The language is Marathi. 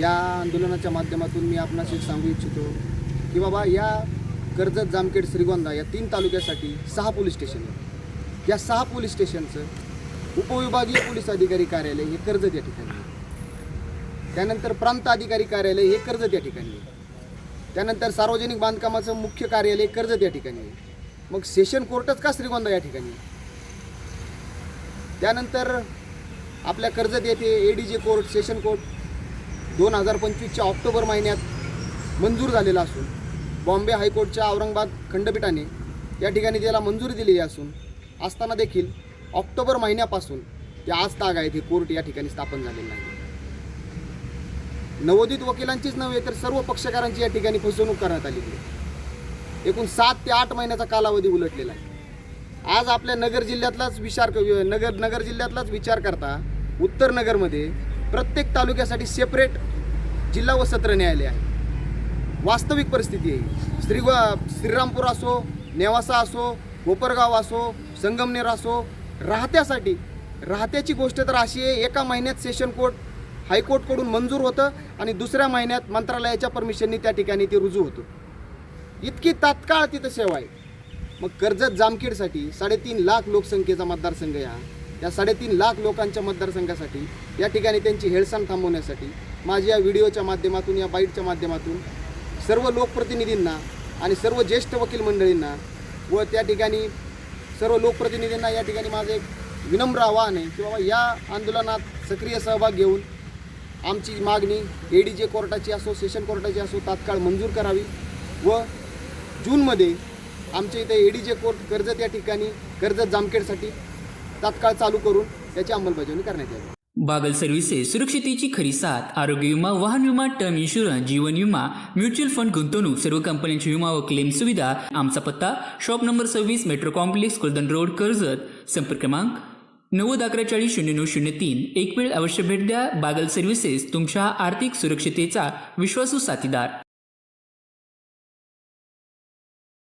या आंदोलनाच्या माध्यमातून मी आपणास एक सांगू इच्छितो की बाबा या कर्जत, जामखेड, श्रीगोंदा या 3 तालुक्यासाठी 6 पोलीस स्टेशन आहेत. या 6 पोलीस स्टेशनचं उपविभागीय पोलीस अधिकारी कार्यालय हे कर्जत या ठिकाणी आहे. त्यानंतर प्रांत अधिकारी कार्यालय हे कर्जत या ठिकाणी आहे. त्यानंतर सार्वजनिक बांधकामाचं मुख्य कार्यालय कर्जत या ठिकाणी आहे. मग सेशन कोर्टच का श्रीगोंदा या ठिकाणी आहे? त्यानंतर आपल्या कर्जत येथे ADJ कोर्ट, सेशन कोर्ट 2025च्या ऑक्टोबर महिन्यात मंजूर झालेला असून बॉम्बे हायकोर्टच्या औरंगाबाद खंडपीठाने या ठिकाणी त्याला मंजुरी दिलेली असून असताना देखील ऑक्टोबर महिन्यापासून ते आज ताग आहेत हे कोर्ट या ठिकाणी स्थापन झालेलं नाही. नवोदित वकिलांचीच नव्हे तर सर्व पक्षकारांची या ठिकाणी फसवणूक करण्यात आलेली आहे. एकूण 7 ते 8 महिन्याचा कालावधी उलटलेला आहे. आज आपल्या नगर जिल्ह्यातलाच विचार करता उत्तर नगरमध्ये प्रत्येक तालुक्यासाठी सेपरेट जिल्हा व सत्र न्यायालय आहे. वास्तविक परिस्थिती आहे. श्रीरामपूर असो, नेवासा असो, कोपरगाव असो, संगमनेर असो, राहत्याची गोष्ट तर अशी आहे, एका महिन्यात सेशन कोर्ट हायकोर्टकडून मंजूर होतं आणि दुसऱ्या महिन्यात मंत्रालयाच्या परमिशननी त्या ठिकाणी ते रुजू होतं. इतकी तात्काळ तिथं सेवा आहे. मग कर्जत जामखेडसाठी 3.5 लाख लोकसंख्येचा मतदारसंघ आहे. या 3.5 लाख लोकांच्या मतदारसंघासाठी या ठिकाणी त्यांची हेळसांड थांबवण्यासाठी माझ्या या व्हिडिओच्या माध्यमातून, या बाईटच्या माध्यमातून सर्व लोकप्रतिनिधींना आणि सर्व ज्येष्ठ वकील मंडळींना व त्या ठिकाणी सर्व लोकप्रतिनिधींना या ठिकाणी माझं एक विनम्र आवाहन आहे की बाबा या आंदोलनात सक्रिय सहभाग घेऊन आमची मागणी ADJ कोर्टाची असो, सेशन कोर्टाची असो तात्काळ मंजूर करावी व जूनमध्ये आमच्या इथे ADJ कोर्ट कर्जत या ठिकाणी कर्जत जामखेडसाठी तात्काळ चालू करून त्याची अंमलबजावणी करण्यात यावी. बागल सर्व्हिसेस सुरक्षितेची खरी साथ. आरोग्य विमा, वाहन विमा, टर्म इन्शुरन्स, जीवन विमा, म्युच्युअल फंड, गुंतवणूक, सर्व कंपन्यांची विमा व क्लेम सुविधा. आमचा पत्ता shop number 26, metro complex, Kuldan road, Karjat. संपर्क क्रमांक 9011400903. एक वेळ अवश्य भेट द्या. बागल सर्व्हिसेस, तुमच्या आर्थिक सुरक्षितेचा विश्वासू साथीदार.